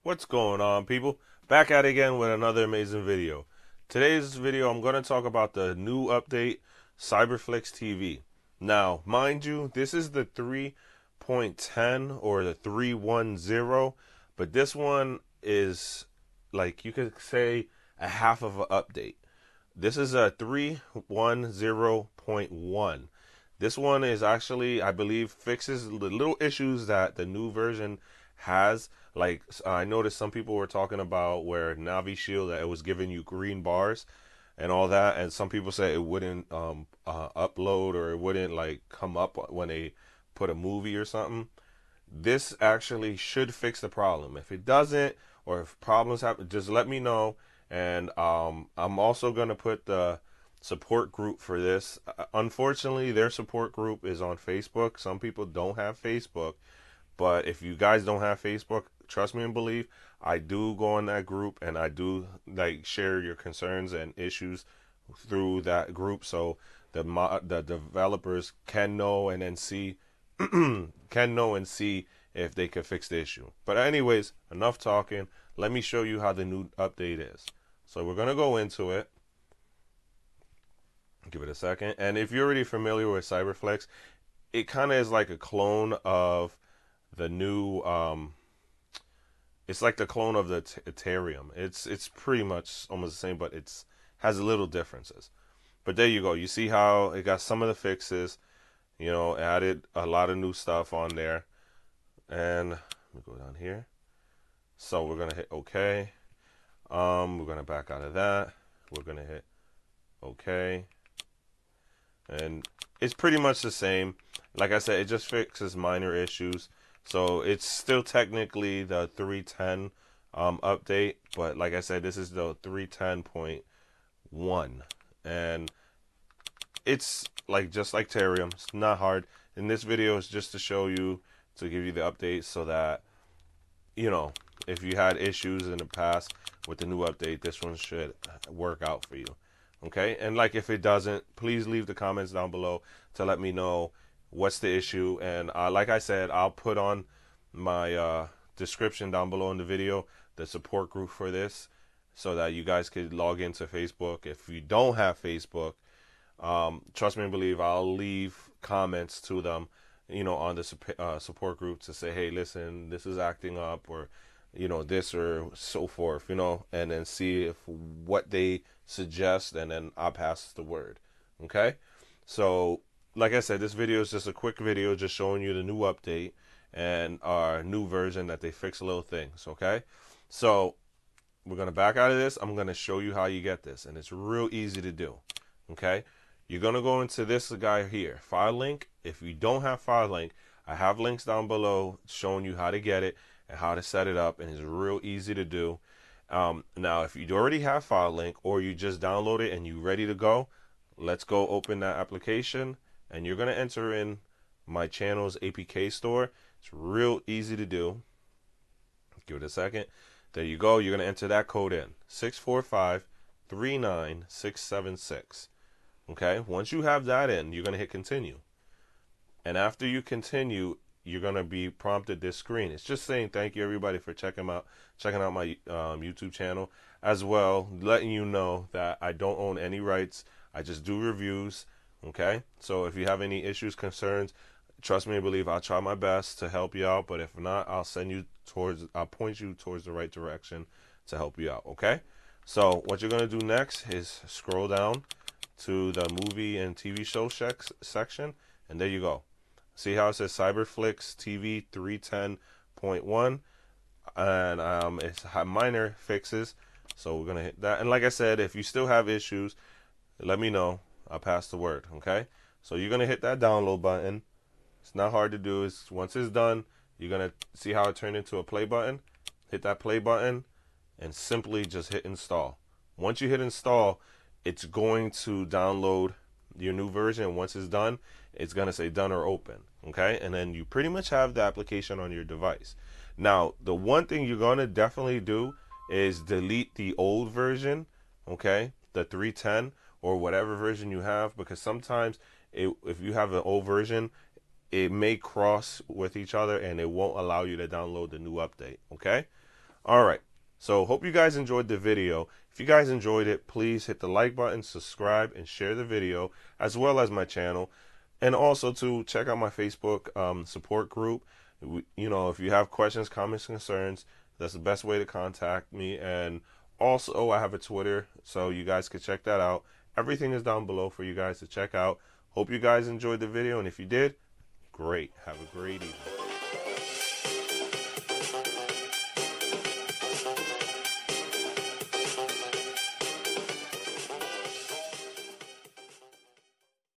What's going on, people? Back at it again with another amazing video. Today's video, I'm going to talk about the new update, Cyberflix TV. Now, mind you, this is the 3.10 or the 3.10, but this one is, like, you could say a half of an update. This is a 3.10.1. This one is actually, I believe, fixes the little issues that the new version has. Like, I noticed some people were talking about where Navi Shield, that it was giving you green bars and all that, and some people say it wouldn't upload, or it wouldn't like come up when they put a movie or something. This actually should fix the problem. If it doesn't, or if problems happen, just let me know. And I'm also going to put the support group for this. Unfortunately, their support group is on Facebook. Some people don't have Facebook, but if you guys don't have Facebook, trust me and believe, I do go in that group, and I do like share your concerns and issues through that group, so the developers can know and then see can know and see if they can fix the issue. But anyways, enough talking. Let me show you how the new update is. So we're gonna go into it. Give it a second. And if you're already familiar with Cyberflex, it kind of is like a clone of the new it's like the clone of the Ethereum. It's pretty much almost the same, but it's has little differences. But there you go. You see how it got some of the fixes, added a lot of new stuff on there. And let me go down here. So we're gonna hit OK. We're gonna back out of that. We're gonna hit OK. And it's pretty much the same. Like I said, it just fixes minor issues. So it's still technically the 3.10 update, but like I said, this is the 3.10.1, and it's like just like Ethereum. It's not hard. In this video, is just to show you, to give you the update, so that if you had issues in the past with the new update, this one should work out for you. Okay, and like if it doesn't, please leave the comments down below to let me know what's the issue. And like I said, I'll put on my description down below in the video the support group for this, so that you guys could log into Facebook. If you don't have Facebook, trust me and believe, I'll leave comments to them, on the support group, to say, hey, listen, this is acting up, or this or so forth, and then see if what they suggest, and then I'll pass the word. Okay, so like I said, this video is just a quick video just showing you the new update and our new version, that they fix little things. Okay, so we're going to back out of this. I'm going to show you how you get this, and it's real easy to do. Okay, you're going to go into this guy here, file link. If you don't have file link, I have links down below showing you how to get it and how to set it up, and it's real easy to do. Now, if you already have file link, or you just download it and you're ready to go, let's go open that application, and you're going to enter in my channel's APK store. It's real easy to do. Give it a second. There you go. You're going to enter that code in, 63539676. Okay, once you have that in, you're going to hit continue. And after you continue, you're going to be prompted this screen. It's just saying thank you, everybody, for checking out my YouTube channel, as well, letting you know that I don't own any rights. I just do reviews. Okay, so if you have any issues, concerns, trust me and believe, I'll try my best to help you out. But if not, I'll point you towards the right direction to help you out. Okay, so what you're going to do next is scroll down to the movie and TV show section, and there you go. See how it says Cyberflix TV 3.10.1, and it's minor fixes. So we're gonna hit that. And like I said, if you still have issues, let me know. I'll pass the word. Okay, so you're gonna hit that download button. It's not hard to do. It's once it's done, you're gonna see how it turned into a play button. Hit that play button and simply just hit install. Once you hit install, it's going to download your new version. Once it's done, it's gonna say done or open. Okay, and then you pretty much have the application on your device. Now, the one thing you're gonna definitely do is delete the old version. Okay, the 3.10 or whatever version you have, because sometimes if you have an old version, it may cross with each other and it won't allow you to download the new update. Okay, All right. So hope you guys enjoyed the video. If you guys enjoyed it, please hit the like button, subscribe, and share the video, as well as my channel. And also to check out my Facebook support group. You know, if you have questions, comments, concerns, that's the best way to contact me. And also, I have a Twitter, so you guys can check that out. Everything is down below for you guys to check out. Hope you guys enjoyed the video, and if you did, great. Have a great evening.